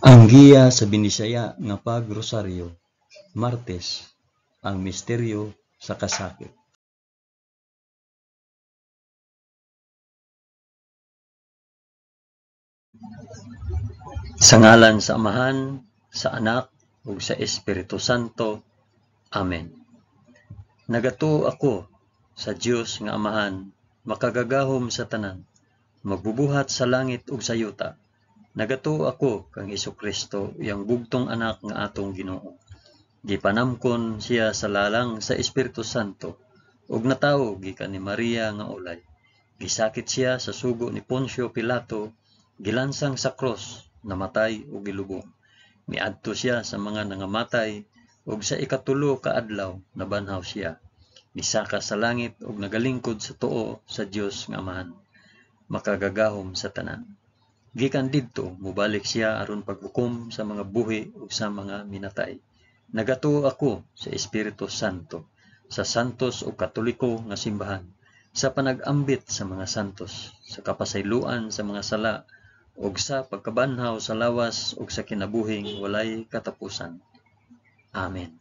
Ang giya sa Binisaya nga pagrosaryo, Martes, ang misteryo sa kasakit. Sa ngalan sa Amahan, sa Anak, ug sa Espiritu Santo. Amen. Nagatuo ako sa Dios nga Amahan, makagagahom sa tanan, magbubuhat sa langit ug sa yuta. Nagatuo ako kang Hesukristo, iyang bugtong anak nga atong Ginoo. Gipanamkon siya sa lalang sa Espiritu Santo, ug natawo gikan ni Maria nga ulay. Gisakit siya sa sugo ni Poncio Pilato, gilansang sa cross, namatay ug gilubong. Miadto siya sa mga nangamatay, ug sa ikatulo ka adlaw nabanhaw siya. Misaka sa langit ug nagalingkod sa tuo sa Dios nga Amahan, makagagahom sa tanan. Gikan didto mobalik siya aron paghukom sa mga buhi ug sa mga minatay. Nagatuo ako sa Espiritu Santo, sa santos ug katoliko nga simbahan, sa panag-ambit sa mga santos, sa kapasayloan sa mga sala, ug sa pagkabanhaw sa lawas ug sa kinabuhing walay katapusan. Amen.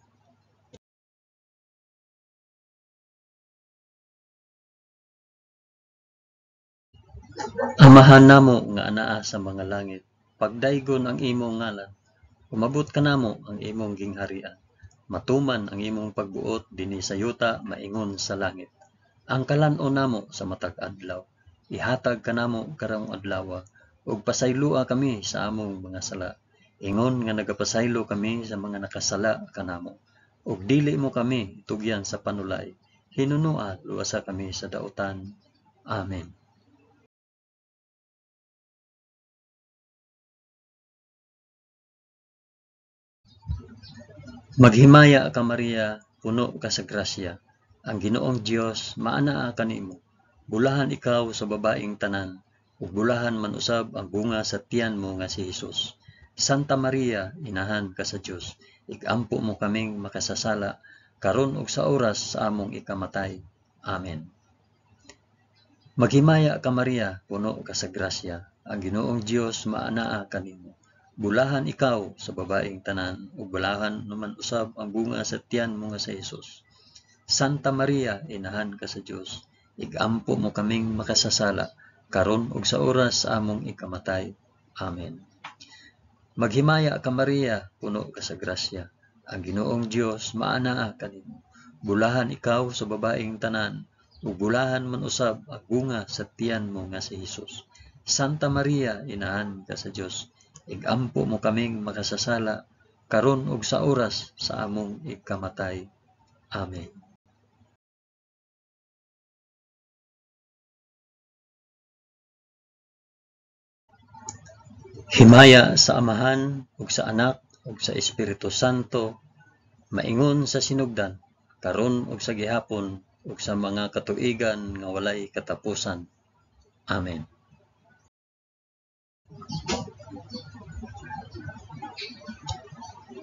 Amahan namo nga anaa sa mga langit, pagdaygon ang imong ngalan, umabot ka namo ang imong gingharian. Matuman ang imong pagbuot dinhi sa yuta maingon sa langit. Ang kalan-on namo sa matag adlaw, ihatag kanamo karong adlaw, ug pasaylua kami sa among mga sala. Ingon nga nagapasaylo kami sa mga nakasala kanamo, ug dili mo kami itugyan sa panulay. Hinunua luwasa kami sa dautan. Amen. Maghimaya ka Maria, puno ka sa grasya. Ang Ginoong Dios maanaa kanimo. Bulahan ikaw sa babaeng tanan, ug bulahan man usab ang bunga sa tiyan mo nga si Hesus. Santa Maria, inahan ka sa Dios, igampo mo kaming makasasala karon ug sa oras sa among ikamatay. Amen. Maghimaya ka Maria, puno ka sa grasya. Ang Ginoong Dios maanaa kanimo. Bulahan ikaw sa babaeng tanan, ug bulahan naman usab ang bunga sa tiyan mo nga sa Hesus. Santa Maria, inahan ka sa Dios, igampo mo kaming makasasala karon ug sa oras sa among ikamatay. Amen. Maghimaya ka Maria, puno ka sa grasya. Ang Ginoong Dios maanaa kanimo. Bulahan ikaw sa babaeng tanan, ug bulahan man usab ang bunga sa tiyan mo nga si Hesus. Santa Maria, inahan ka sa Dios, igampo mo kaming makasasala karon ug sa oras sa among ikamatay. Amen. Himaya sa Amahan ug sa Anak ug sa Espiritu Santo, maingon sa sinugdan, karon ug sa gihapon ug sa mga katuigan nga walay katapusan. Amen.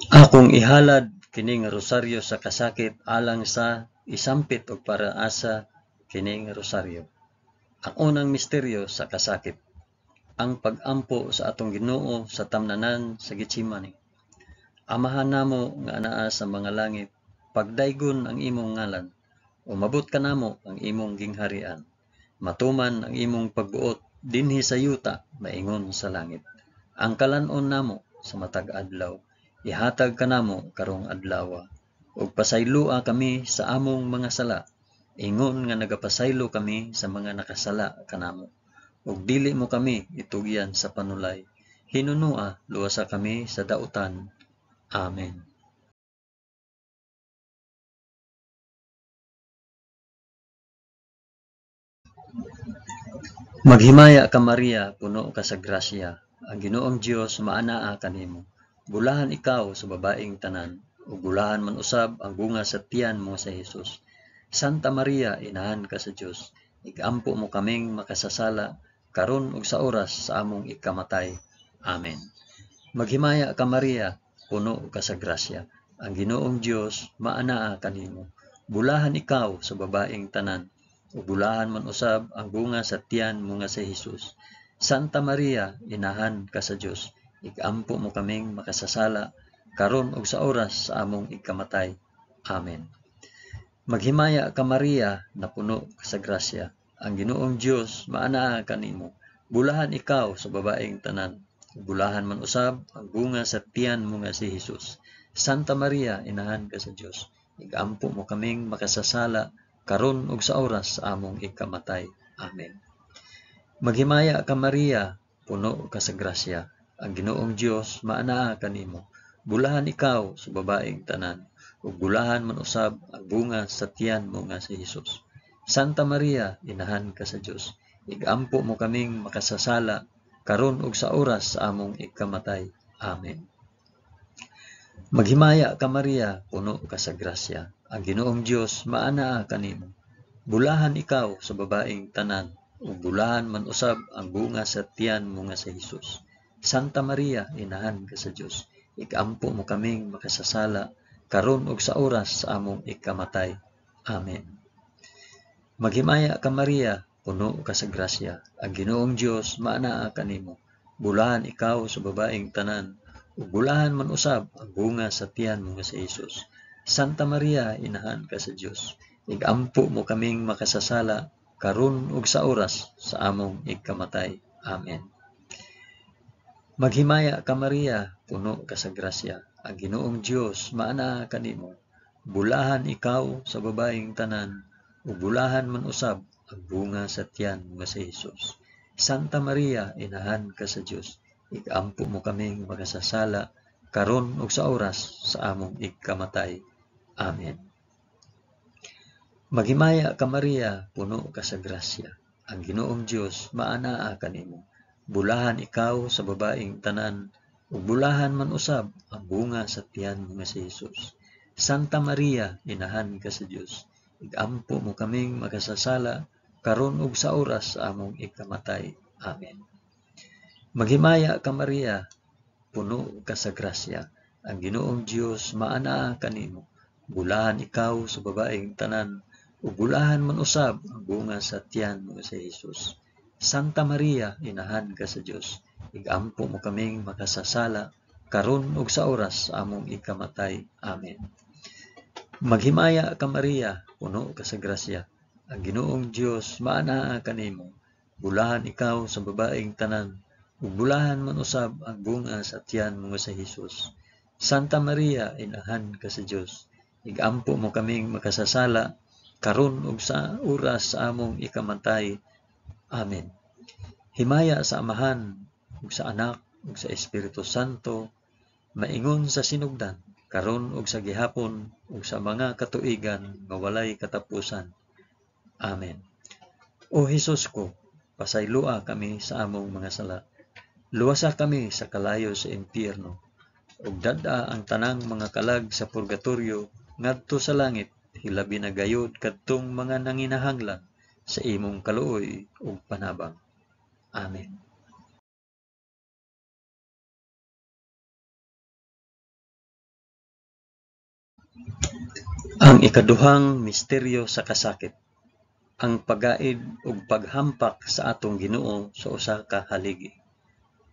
Akong ihalad kining rosaryo sa kasakit alang sa isampit og paraasa kining rosaryo. Ang unang misteryo sa kasakit, ang pag-ampo sa atong Ginoo sa tamnanan sa Getsemani. Amahan namo nga anaa sa mga langit, pagdaygon ang imong ngalan, umabot ka namo ang imong gingharian. Matuman ang imong pagbuot dinhi sa yuta maingon sa langit. Ang kalan-on namo sa matag adlaw, ihatag kanamo karong adlaw, ug pasaylua kami sa among mga sala, ingon nga nagapasaylo kami sa mga nakasala kanamo. Ug dili mo kami itugyan sa panulay. Hinunua luwasa kami sa dautan. Amen. Maghimaya ka Maria, puno ka sa grasya. Ang Ginoong Dios maanaa kanimo. Bulahan ikaw sa babaeng tanan, ug bulahan man usab ang bunga sa tiyan mo sa Hesus. Santa Maria, inahan ka sa Dios, igampo mo kaming makasasala karon ug sa oras sa among ikamatay. Amen. Maghimaya ka Maria, puno ka sa grasya. Ang Ginoong Dios maanaa kanimo. Bulahan ikaw sa babaeng tanan, ug bulahan man usab ang bunga sa tiyan mo nga si Hesus. Santa Maria, inahan ka sa Dios, igampo mo kaming makasasala, karon ug sa oras sa among ikamatay. Amen. Maghimaya ka Maria, na puno sa grasya. Ang Ginoong Dios maanaa kanimo. Bulahan ikaw sa babaeng tanan. Bulahan man usab ang bunga sa tiyan mo nga si Hesus. Santa Maria, inahan ka sa Dios. Igampo mo kaming makasasala, karon ug sa oras sa among ikamatay. Amen. Maghimaya ka Maria, puno ka sa grasya. Ang Ginoong Dios maanaa kanimo. Bulahan ikaw sa babaeng tanan, ug bulahan man usab ang bunga sa tiyan mo nga si Hesus. Santa Maria, inahan ka sa Dios. Igampo mo kaming makasasala, karon ug sa oras sa among ikamatay. Amen. Maghimaya ka Maria, puno ka sa grasya. Ang Ginoong Dios maanaa kanimo. Bulahan ikaw sa babaeng tanan, ug bulahan man usab ang bunga sa tiyan mo nga si Hesus. Santa Maria, inahan ka sa Dios. Igampo mo kaming makasasala, karon ug sa oras sa among ikamatay. Amen. Maghimaya ka Maria, puno ka sa grasya. Ang Ginoong Dios maanaa kanimo. Bulahan ikaw sa babaeng tanan, ug bulahan man usab ang bunga sa tiyan mo nga si Hesus. Santa Maria, inahan ka sa Dios. Igampo mo kaming makasasala, karon ug sa oras sa among ikamatay. Amen. Maghimaya ka Maria, puno ka sa grasya. Ang Ginoong Dios maanaa kanimo. Bulahan ikaw sa babaeng tanan, ug bulahan man usab ang bunga sa tiyan nga si Hesus. Santa Maria, inahan ka sa Dios. Igampo mo kaming makasasala, karon ug sa oras sa among ikamatay. Amen. Maghimaya ka Maria, puno ka sa grasya. Ang Ginoong Dios maanaa kanimo. Bulahan ikaw sa babaeng tanan, ug bulahan man usab ang bunga sa tiyan mo nga si Hesus. Santa Maria, inahan ka sa Dios. Igampo mo kaming makasasala, karon ug sa oras sa among ikamatay. Amen. Maghimaya ka Maria, puno ka sa grasya. Ang Ginoong Dios maanaa kanimo. Bulahan ikaw sa babaeng tanan, ug bulahan man usab ang bunga sa tiyan mo nga si Hesus. Santa Maria, inahan ka sa Dios. Igampo mo kaming makasasala, karon ug sa oras sa among ikamatay. Amen. Maghimaya ka Maria, puno ka sa grasya. Ang Ginoong Dios maanaa kanimo. Bulahan ikaw sa babaeng tanan, ug bulahan man usab ang bunga sa tiyan mo nga si Hesus. Santa Maria, inahan ka sa Dios. Igampo mo kaming makasasala, karon ug sa oras sa among ikamatay. Amen. Himaya sa Amahan, ug sa Anak, ug sa Espiritu Santo, maingon sa sinugdan, karon ug sa gihapon, ug sa mga katuigan nga walay katapusan. Amen. O Hesus ko, pasaylua kami sa among mga sala. Luwasa kami sa kalayo sa impyerno, ug dad-a ang tanang mga kalag sa purgatorio ngadto sa langit, hilabi na gayud kadtong mga nanginahanglan sa imong kaluoy ug panabang. Amen. Ang ikaduhang misteryo sa kasakit, ang pagaid ug paghampak sa atong Ginoo sa usa ka haligi.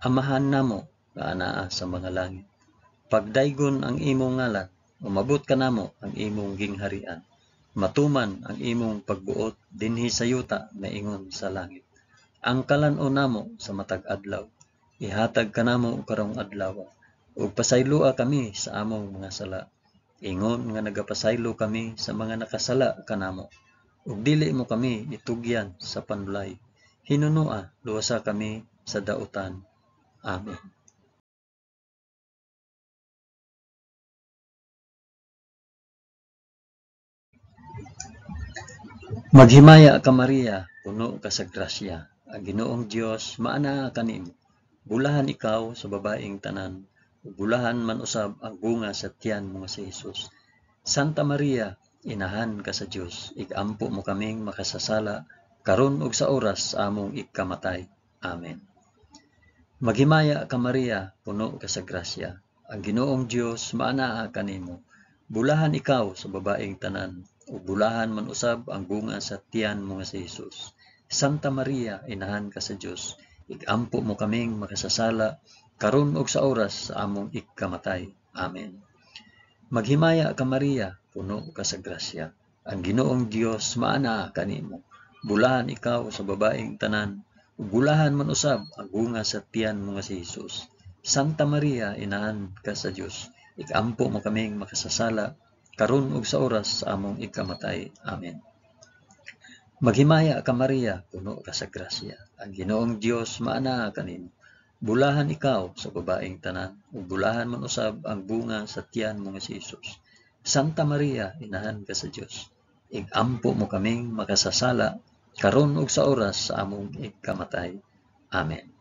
Amahan namo nga anaa sa mga langit, pagdaygon ang imong ngalan, umabot kanamo ang imong gingharian. Matuman ang imong pagbuot dinhi sa yuta maingon sa langit. Ang kalan-on namo sa matag adlaw, ihatag kanamo karong adlaw, ug pasaylua kami sa among mga sala. Ingon nga nagapasaylo kami sa mga nakasala kanamo, ug dili mo kami itugyan sa panulay. Hinunua, luwasa kami sa dautan. Amen. Maghimaya ka Maria, puno ka sa grasya. Ang Ginoong Dios maanaa kanimo. Bulahan ikaw sa babaeng tanan, ug bulahan man usab ang bunga sa tiyan mo nga si Hesus. Santa Maria, inahan ka sa Dios. Igampo mo kaming makasasala, karon ug sa oras sa among ikamatay. Amen. Maghimaya ka Maria, puno ka sa grasya. Ang Ginoong Dios maanaa kanimo. Bulahan ikaw sa babaeng tanan, ug bulahan man usab ang bunga sa tiyan mo nga si Hesus. Santa Maria, inahan ka sa Dios. Igampo mo kaming makasasala, karon ug sa oras sa among ikamatay. Amen. Maghimaya ka Maria, puno ka sa grasya. Ang Ginoong Dios maana kanimo. Bulahan ikaw sa babaeng tanan, ug bulahan man usab ang bunga sa tiyan mo nga si Hesus. Santa Maria, inahan ka sa Dios, ikampo mo kaming makasasala, karon ug sa oras sa among ikamatay. Amen. Maghimaya ka Maria, puno ka sa grasya. Ang Ginoong Dios maana kanimo. Bulahan ikaw sa babaeng tanan, ug bulahan man usab ang bunga sa tiyan mo nga si Hesus. Santa Maria, inahan ka sa Dios, igampo mo kaming makasasala, karon ug sa oras sa among ikamatay. Amen.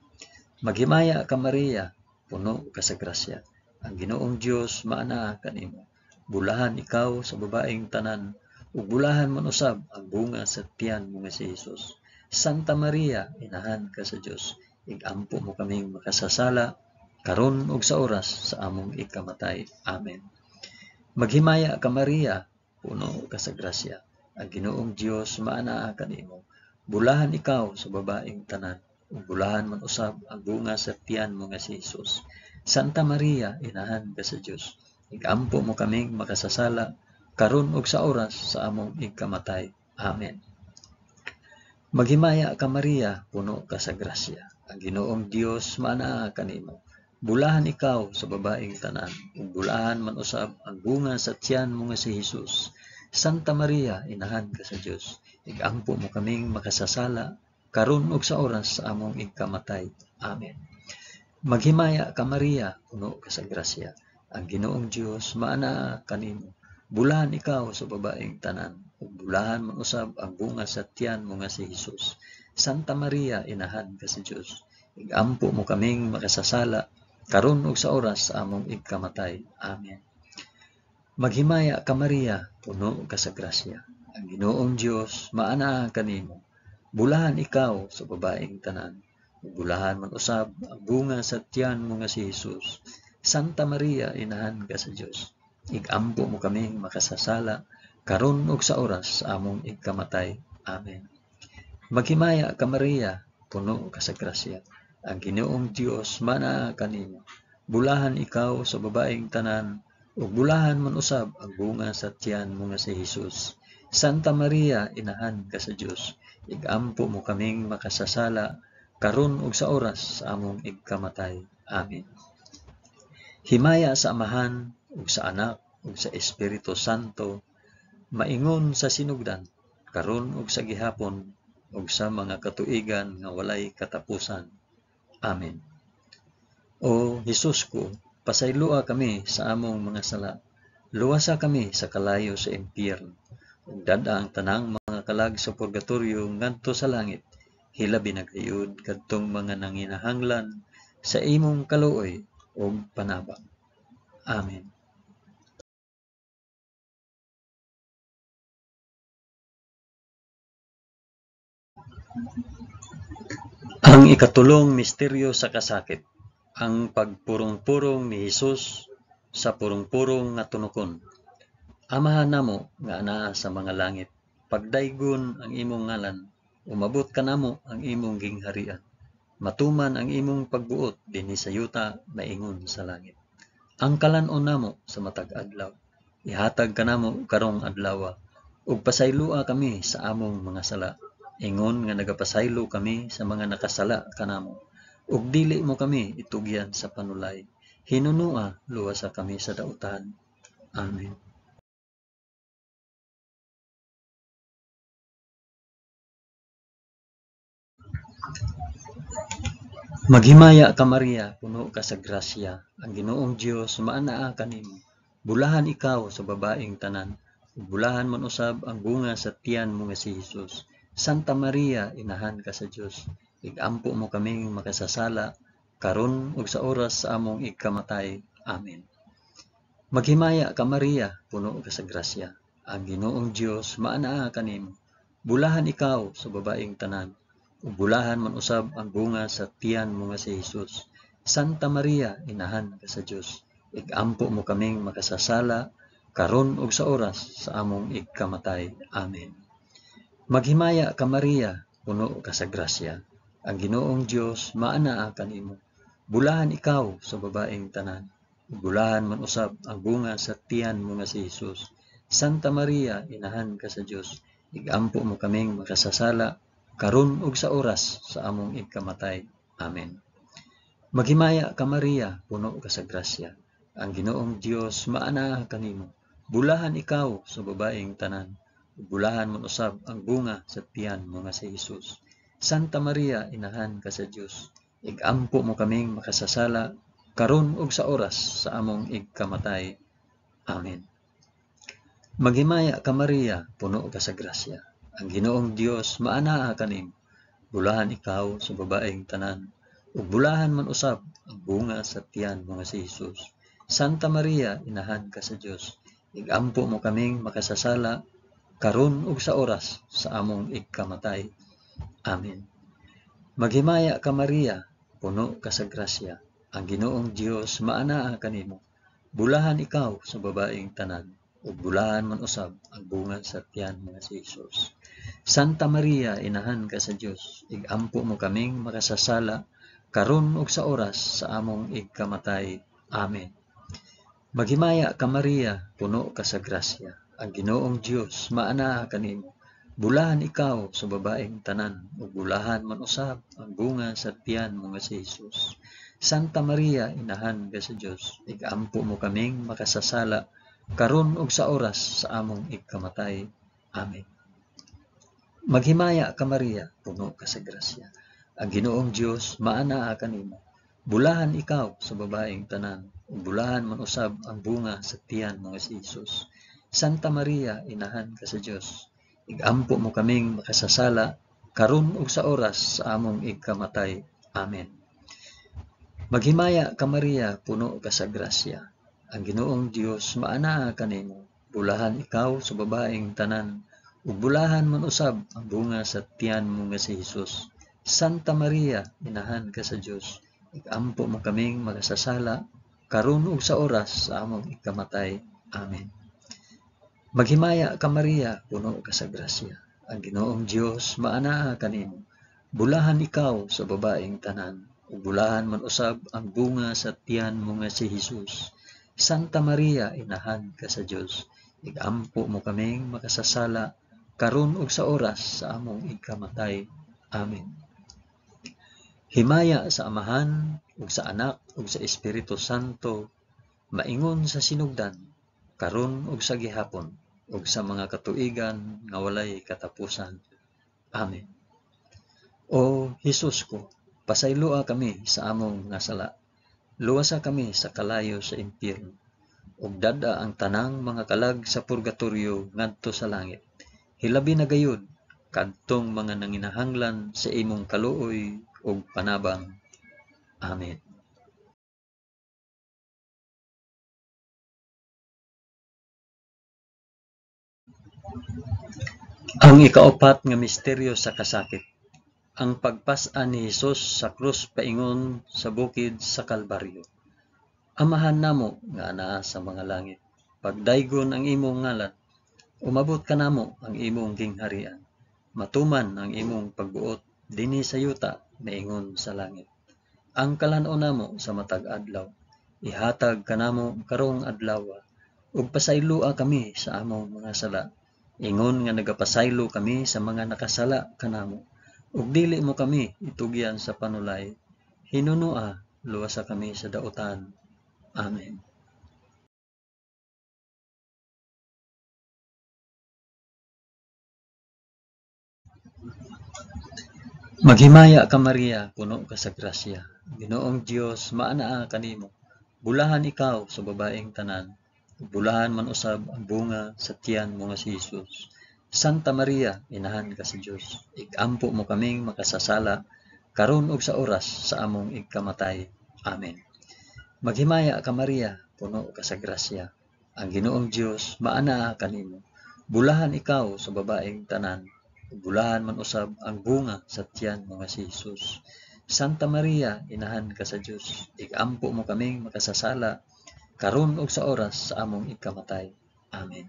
Maghimaya ka Maria, puno ka sa grasya. Ang Ginoong Dios maana kanimo. Bulahan ikaw sa babaeng tanan, ug bulahan man usab ang bunga sa tiyan mo nga si Hesus. Santa Maria, inahan ka sa Dios, igampo mo kaming makasasala, karon ug sa oras sa among ikamatay. Amen. Maghimaya ka Maria, puno ka sa grasya. Ang Ginoong Dios maana kanimo. Bulahan ikaw sa babaeng tanan, ug bulahan man usab ang bunga sa tiyan mo nga si Hesus. Santa Maria, inahan ka sa Dios, igampo mo kaming makasasala, karon ug sa oras sa among ikamatay. Amen. Maghimaya ka Maria, puno ka sa grasya. Ang Ginoong Dios maana kanimo. Bulahan ikaw sa babaeng tanan, ug bulahan man usab ang bunga sa tiyan mo nga si Hesus. Santa Maria, inahan ka sa Dios, igampo mo kaming makasasala, karon ug sa oras sa among ikamatay. Amen. Maghimaya ka Maria, puno ka sa grasya. Ang Ginoong Dios maana kanimo. Bulahan ikaw sa babaeng tanan, ug bulahan man usab ang bunga sa tiyan mo nga si Hesus. Santa Maria, inahan ka sa Dios, igampo mo kaming makasasala, karon ug sa oras sa among ikamatay. Amen. Maghimaya ka Maria, puno ka sa grasya. Ang Ginoong Dios maana kanimo. Bulahan ikaw sa babaeng tanan, ug bulahan man usab ang bunga sa tiyan mo nga si Hesus. Santa Maria, inahan ka sa Dios, igampo mo kaming makasasala, karon ug sa oras sa among ikamatay. Amen. Maghimaya ka Maria, puno ka sa grasya. Ang Ginoong Dios maana kanimo. Bulahan ikaw sa babaeng tanan, ug bulahan man usab ang bunga sa tiyan mo nga si Hesus. Santa Maria, inahan ka sa Dios, igampo mo kaming makasasala, karon ug sa oras sa among ikamatay. Amen. Himaya sa Amahan, ug sa Anak, ug sa Espiritu Santo, maingon sa sinugdan, karon ug sa gihapon, ug sa mga katuigan nga walay katapusan. Amen. O Hesus ko, pasaylua kami sa among mga sala. Luwasa kami sa kalayo sa impyerno. Ug dada ang tanang mga kalag sa purgatorio ngadto sa langit. Hilabi na gayud kadtong mga nanginahanglan sa imong kaluoy ug panabang. Amen. Ang ikatulong misteryo sa kasakit, ang pagpurong-purong ni Hesus sa purong-purong nga tunokon. Amahan namo nga anaa sa mga langit, pagdaygon ang imong ngalan, umabot kanamo ang imong gingharian. Matuman ang imong pagbuot dinhi sa yuta maingon sa langit. Ang kalan-on namo sa matag adlaw, ihatag kanamo karong adlawa, ug pasaylua kami sa among mga sala. Ingon nga nagapasaylo kami sa mga nakasala kanamo, ug dili mo kami itugyan sa panulay. Hinunua luwasa kami sa dautan. Amen. Maghimaya ka Maria, puno ka sa grasya. Ang Ginoong Dios maanaa kanimo. Bulahan ikaw sa babaeng tanan, ug bulahan man usab ang bunga sa tiyan mo nga si Hesus. Santa Maria, inahan ka sa Dios, igampo mo kaming makasasala, karon ug sa oras sa among ikamatay. Amen. Maghimaya ka Maria, puno ka sa grasya. Ang Ginoong Dios maanaa kanimo. Bulahan ikaw sa babaeng tanan, ug bulahan man usab ang bunga sa tiyan mo nga si Hesus. Santa Maria, inahan ka sa Dios, igampo mo kaming makasasala, karon ug sa oras sa among ikamatay. Amen. Maghimaya ka Maria, puno ka sa grasya. Ang Ginoong Dios maanaa kanimo. bulahan ikaw sa babaeng tanan, bulahan man usab ang bunga sa tiyan mo nga si Jesus. Santa Maria, inahan ka sa Dios, igampo mo kaming makasasala, karon ug sa oras sa among ikamatay. Amen. Maghimaya ka Maria, puno ka sa grasya. Ang Ginoong Dios maana kanimo. Bulahan ikaw sa babaeng tanan, bulahan man usab ang bunga sa tiyan mo nga si Jesus. Santa Maria, inahan ka sa Dios, igampo mo kaming makasasala, karon ug sa oras sa among ikamatay. Amen. Maghimaya ka Maria, puno ka sa grasya. Ang Ginoong Dios maana kanimo. Bulahan ikaw sa babaeng tanan, ug bulahan man usab ang bunga sa tiyan mo nga si Jesus. Santa Maria, inahan ka sa Dios, igampo mo kaming makasasala, karon ug sa oras sa among ikamatay. Amen. Maghimaya ka Maria, puno ka sa grasya. Ang Ginoong Dios maana kanimo. Bulahan ikaw sa babaeng tanan, ug bulahan man usab ang bunga sa tiyan mo nga si Jesus. Santa Maria, inahan ka sa Dios, igampo mo kaming makasasala, karon ug sa oras sa among ikamatay. Amen. Maghimaya ka Maria, puno ka sa grasya. Ang Ginoong Dios maana kanimo. Bulahan ikaw sa babaeng tanan, ug bulahan man usab ang bunga sa tiyan mo nga si Jesus. Santa Maria, inahan ka sa Dios, igampo mo kaming makasasala, karon ug sa oras sa among ikamatay. Amen. Maghimaya ka Maria, puno ka sa grasya. Ang Ginoong Dios maana kanimo. Bulahan ikaw sa babaeng tanan, ug bulahan man usab ang bunga sa tiyan mo nga si Jesus. Santa Maria, inahan ka sa Dios, igampo mo kaming makasasala, karon ug sa oras sa among ikamatay. Amen. Maghimaya ka Maria, puno ka sa grasya. Ang Ginoong Dios maana kanimo. Bulahan ikaw sa babaeng tanan, ug bulahan man usab ang bunga sa tiyan mo nga si Jesus. Santa Maria, inahan ka sa Dios, igampo mo kaming makasasala, karon ug sa oras sa among ikamatay. Amen. Maghimaya ka Maria, puno ka sa grasya. Ang Ginoong Dios maana kanimo. Bulahan ikaw sa babaeng tanan, ug bulahan man usab ang bunga sa tiyan mo nga si Jesus. Santa Maria, inahan ka sa Dios, igampo mo kaming makasasala, karon ug sa oras sa among ikamatay. Amen. Himaya sa Amahan, ug sa Anak, ug sa Espiritu Santo, maingon sa sinugdan, karon ug sa gihapon, ug sa mga katuigan nga walay katapusan. Amen. O Hesus ko, pasayloa kami sa among nga sala. Luwasa kami sa kalayo sa impyerno, ug dada ang tanang mga kalag sa purgatorio ngadto sa langit. Hilabi na gayud kadtong mga nanginahanglan sa imong kaluoy ug panabang. Amen. Ang ikaapat nga misteryo sa kasakit, ang pagpas-an ni Hesus sa krus paingon sa bukid sa Kalbaryo. Amahan namo nga anaa sa mga langit, pagdaygon ang imong ngalan, umabot ka namo ang imong gingharian, matuman ang imong pagbuot dinhi sa yuta maingon sa langit. Ang kalan-o namo sa matag adlaw, ihatag kanamo karong adlaw, ug pasayloa kami sa among mga sala, ingon nga nagapasaylo kami sa mga nakasala kanamo, ug dili mo kami itugyan sa panulay, hinunua luwasa kami sa dautan. Amen. Maghimaya ka Maria, puno ka sa grasya. Ginoong Dios maanaa kanimo. Bulahan ikaw sa babaeng tanan, bulahan man usab ang bunga sa tiyan mo nga si Jesus. Santa Maria, inahan ka sa Dios, igampo mo kaming makasasala, karon ug sa oras sa among ikamatay. Amen. Maghimaya ka Maria, puno ka sa grasya. Ang Ginoong Dios maanaa kanimo. Bulahan ikaw sa babaeng tanan, bulahan man usab ang bunga sa tiyan mo nga si Jesus. Santa Maria, inahan ka sa Dios, igampo mo kaming makasasala, karon ug sa oras sa among ikamatay. Amen.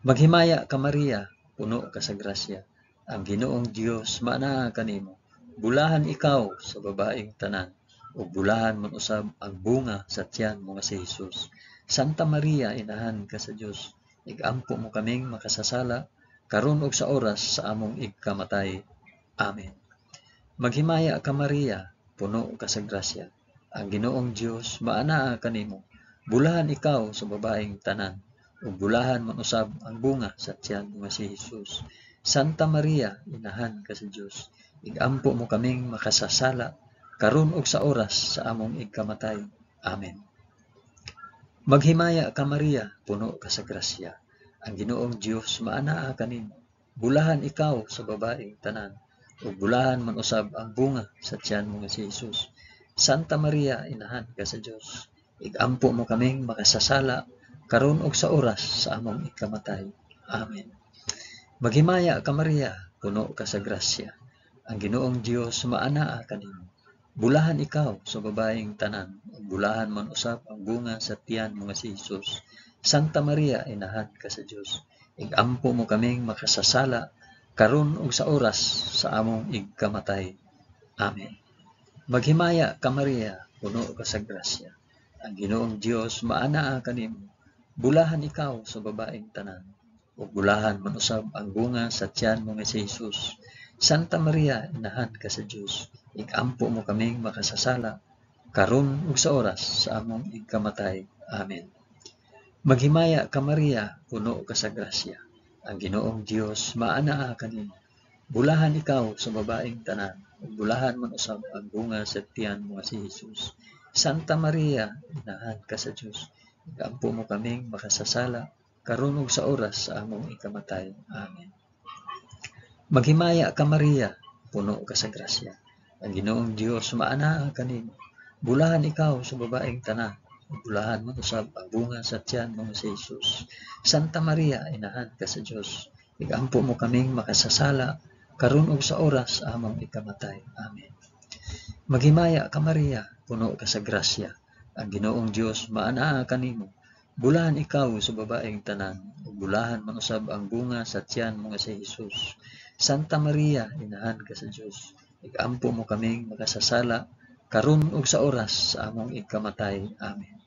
Maghimaya ka Maria, puno ka sa grasya. Ang Ginoong Dios maanaa kanimo. Bulahan ikaw sa babaeng tanan, ug bulahan man usab ang bunga sa tiyan mo nga si Hesus. Santa Maria, inahan ka sa Dios, igampo mo kaming makasasala karon ug sa oras sa among igkamatay. Amen. Maghimaya ka Maria, puno ka sa grasya. Ang Ginoong Dios maanaa kanimo. Bulahan ikaw sa babaeng tanan, ug bulahan man usab ang bunga sa tiyan mo nga si Hesus. Santa Maria, inahan ka sa Dios, igampo mo kaming makasasala karon ug sa oras sa among igkamatay. Amen. Maghimaya ka Maria, puno ka sa grasya. Ang Ginoong Dios maanaa kanimo. Bulahan ikaw sa babaeng tanan, ug bulahan man usab ang bunga sa tiyan mo nga si Hesus. Santa Maria, inahan ka sa Dios, igampo mo kaming makasasala karon ug sa oras sa among igkamatay. Amen. Maghimaya ka Maria, puno ka sa grasya. Ang Ginoong Dios maanaa kanimo. Bulahan ikaw sa babaeng tanan, ug bulahan man usab ang bunga sa tiyan mo nga si Hesus. Santa Maria, inahan ka sa Dios, igampo mo kaming makasasala karon ug sa oras sa among igkamatay. Amen. Maghimaya ka Maria, puno ka sa grasya. Ang Ginoong Dios maanaa kanimo. Bulahan ikaw sa babaeng tanan, ug bulahan man usab ang bunga sa tiyan mo nga si Hesus. Santa Maria, inahan ka sa Dios, igampo mo kaming makasasala karon ug sa oras sa among igkamatay. Amen. Maghimaya ka Maria, puno ka sa grasya. Ang Ginoong Dios maanaa kanimo. Bulahan ikaw sa babaeng tanan, ug bulahan man usab ang bunga sa tiyan mo nga si Hesus. Santa Maria, inahan ka sa Dios, igampo mo kaming makasasala karon ug sa oras sa among ikamatay. Amen. Maghimaya ka Maria, puno ka sa grasya. Ang Ginoong Dios maanaa kanimo. Bulahan ikaw sa babaeng tanan, ug bulahan man usab ang bunga sa tiyan mo nga si Hesus. Santa Maria, inahan ka sa Dios, igampo mo kaming makasasala karon ug sa oras sa among ikamatay. Amen. Maghimaya ka Maria, puno ka sa grasya. Ang Ginoong Dios maanaa kanimo. Bulahan ikaw sa babaeng tanan, ug bulahan man usab ang bunga sa tiyan mo nga si Hesus. Santa Maria, inahan ka sa Dios, igampo mo kaming makasasala karon ug sa oras sa among igkamatay. Amen.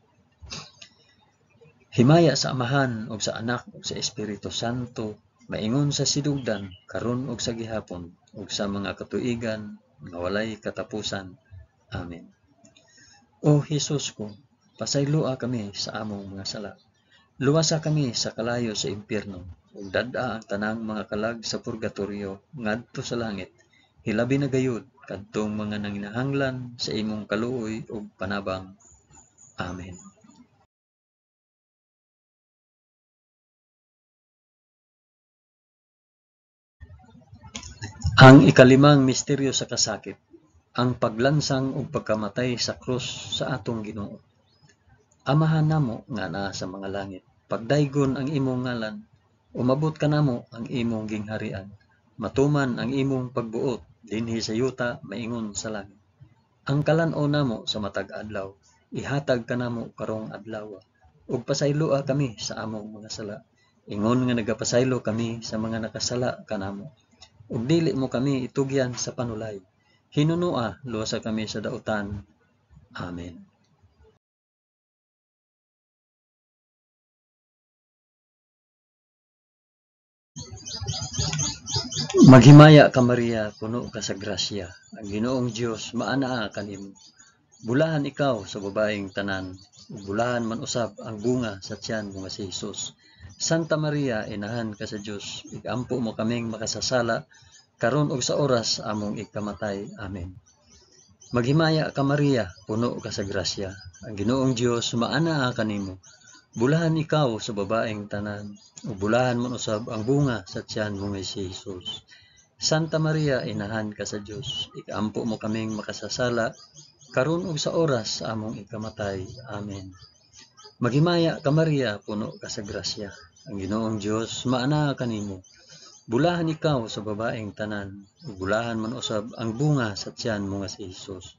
Himaya sa Amahan ug sa Anak ug sa Espiritu Santo, maingon sa sidugdan karon ug sa gihapon ug sa mga katuigan nga walay katapusan. Amen. O Hesus ko, pasayloa kami sa among mga sala. Luwasa kami sa kalayo sa impyerno, ug dad-a ang tanang mga kalag sa purgatoryo ngadto sa langit. Hilabi na gayud kadtong mga nanginahanglan sa imong kaluoy ug panabang. Amen. Ang ikalimang misteryo sa kasakit, ang paglansang ug pagkamatay sa krus sa atong Ginoo. Amahan namo nga naa sa mga langit, pagdaygon ang imong ngalan, umabot kanamo ang imong gingharian, matuman ang imong pagbuot dinhi sa yuta maingon sa langit. Ang kalan-o namo sa matag adlaw, ihatag kanamo karong adlaw, ug pasayloa kami sa among mga sala, ingon nga nagapasaylo kami sa mga nakasala kanamo. Ug dili mo kami itugyan sa panulay. Hinunua, luwasa kami sa dautan. Amen. Maghimaya ka Maria, puno ka sa grasya. Ang Ginoong Dios maanaa kanimo. Bulahan ikaw sa babaeng tanan, ug bulahan man usab ang bunga sa tiyan mo nga si Hesus. Santa Maria, inahan ka sa Dios, igampo mo kaming makasasala karon ug sa oras among ikamatay. Amen. Maghimaya ka Maria, puno ka sa grasya. Ang Ginoong Dios maanaa kanimo. Bulahan ikaw sa babaeng tanan, ug bulahan man usab ang bunga sa tiyan mo nga si Hesus. Santa Maria, inahan ka sa Dios, igampo mo kaming makasasala karon ug sa oras sa among ikamatay. Amen. Maghimaya ka Maria, puno ka sa grasya. Ang Ginoong Dios maanaa kanimo. Bulahan ikaw sa babaeng tanan, ug bulahan man usab ang bunga sa tiyan mo nga si Hesus.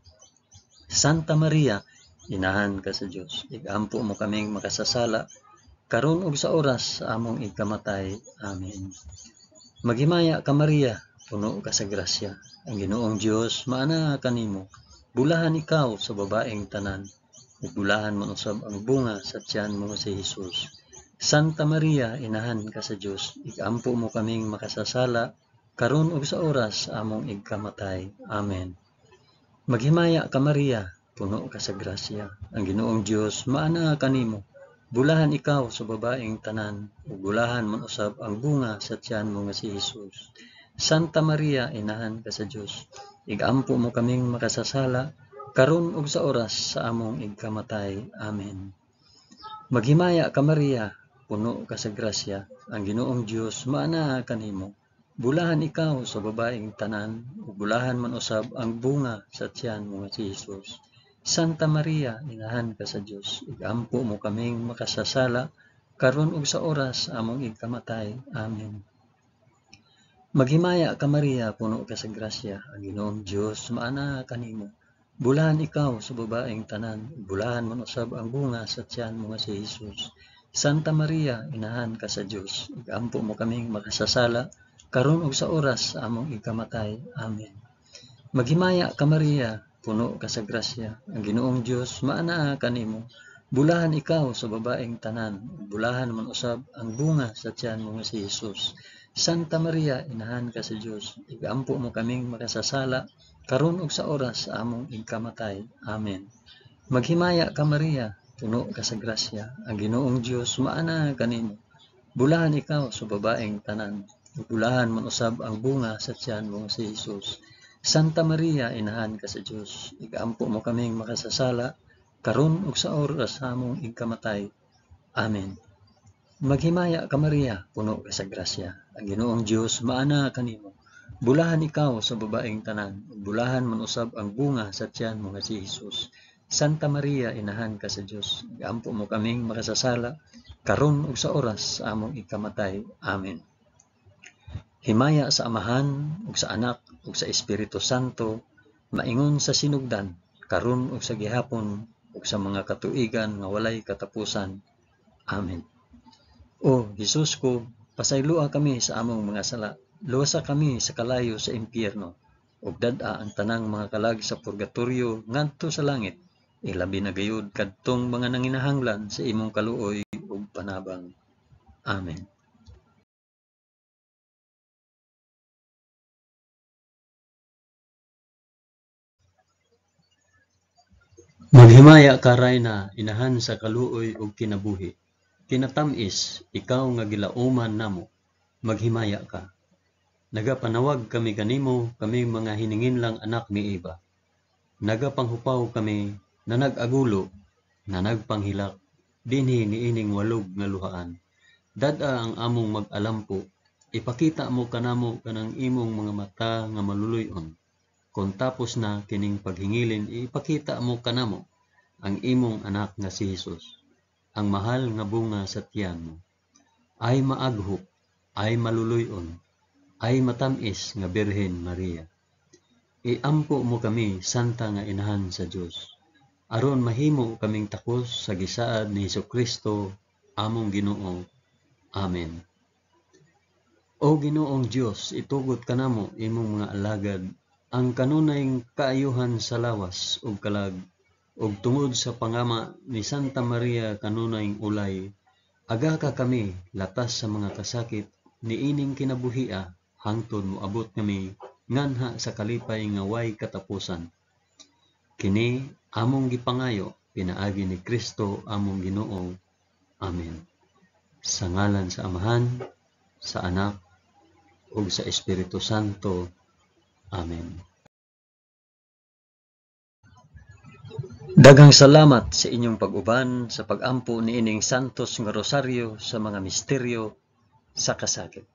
Santa Maria, inahan ka sa Dios, igampo mo kaming makasasala karon ug sa oras sa among ikamatay. Amen. Maghimaya ka Maria, puno ka sa grasya. Ang Ginoong Dios maanaa kanimo. bulahan ikaw sa babaeng tanan, ug bulahan man usab ang bunga sa tiyan mo si Jesus. Santa Maria, inahan ka sa Dios, igampo mo kaming makasasala, karon ug sa oras among igkamatay. Amen. Maghimaya ka Maria, puno ka sa grasya, ang Ginoong Dios maana kanimo. Bulahan ikaw sa babaeng tanan, ug bulahan man usab ang bunga sa tiyan mo nga si Jesus. Santa Maria, inahan ka sa Dios, igampo mo kaming makasasala, karon ug sa oras sa among igkamatay. Amen. Maghimaya ka Maria, puno ka sa grasya, ang Ginoong Dios maana kanimo. Bulahan ikaw sa babaeng tanan, ug bulahan man usab ang bunga sa tiyan mo nga si Jesus. Santa Maria, inahan ka sa Dios, igampo mo kaming makasasala, karon ug sa oras among igkamatay. Amen. Maghimaya ka Maria, puno ka sa grasya, ang Ginoong Dios maana kanimo. Bulahan ikaw sa babaeng tanan, bulahan man usab ang bunga sa tiyan mo nga si Jesus. Santa Maria, inahan ka sa Dios, igampo mo kaming makasasala, karon ug sa oras among igkamatay. Amen. Maghimaya ka Maria, puno ka sa grasya, ang Ginoong Dios maana kanimo. Bulahan ikaw sa babaeng tanan, bulahan man usab ang bunga sa tiyan mo nga si Jesus. Santa Maria, inahan ka sa Dios, igampo mo kaming makasasala, karon ug sa oras among igkamatay. Amen. Maghimaya ka Maria, puno ka sa grasya, ang Ginoong Dios maana kanimo. Bulahan ikaw sa babaeng tanan, bulahan man usab ang bunga sa tiyan mo si Jesus. Santa Maria, inahan ka sa Dios, igampo mo kaming makasasala, karon ug sa oras among igkamatay. Amen. Maghimaya ka Maria, puno ka sa grasya, ang Ginoong Dios maana kanimo. Bulahan ikaw sa babaeng tanan, bulahan man usab ang bunga sa tiyan mo nga si Jesus. Santa Maria, inahan ka sa Dios, igampo mo kaming makasasala, karon ug sa oras among igkamatay. Amen. Himaya sa Amahan ug sa Anak ug sa Espiritu Santo, maingon sa sinugdan, karon ug sa gihapon ug sa mga katuigan nga walay katapusan. Amen. O Jesus ko, pasaylua kami sa among mga sala, luwasa kami sa kalayo sa impyerno, ug dad-a ang tanang mga kalag sa purgatorio ngadto sa langit, ilabi na gayud kadtong mga nanginahanglan sa imong kaluoy ug panabang. Amen. Maghimaya ka Rayna, inahan sa kaluoy ug kinabuhi. Kinatamis, ikaw nga gilauman namo, maghimaya ka. Nagapanawag kami kanimo, kami mga hininginlang anak ni Eva. Nagapanghupaw kami, na nag-agulo, na nagpanghilak, dinhi niining walog nga luhaan. Dad-a ang among mag-alampo, ipakita mo kanamo kanang imong mga mata nga maluluyon. Kung tapos na kining paghingilin, ipakita mo kanamo ang imong anak nga si Jesus. Ang mahal nga bunga sa tiyan mo, ay maaghok, ay maluluyon, ay matamis nga Birhen Maria. Iampo mo kami, Santa nga Inahan sa Dios, aron mahimo kaming takos sa gisaad ni Hesukristo, among Ginoo. Amen. O Ginoong Dios, itugot kanamo imong mga alagad, ang kanunayng kaayuhan sa lawas ug kalag, ug tungod sa pangama ni Santa Maria kanunayng ulay, aga ka kami latas sa mga kasakit, niining kinabuhia, hangtod moabot kami, nganha sa kalipay nga way katapusan. Kini among gipangayo, pinaagi ni Kristo among Ginoo. Amen. Sa ngalan sa Amahan, sa Anak, ug sa Espiritu Santo. Amen. Daghang salamat sa inyong pag-uban sa pag-ampo niining santos nga rosaryo sa mga misteryo sa kasakit.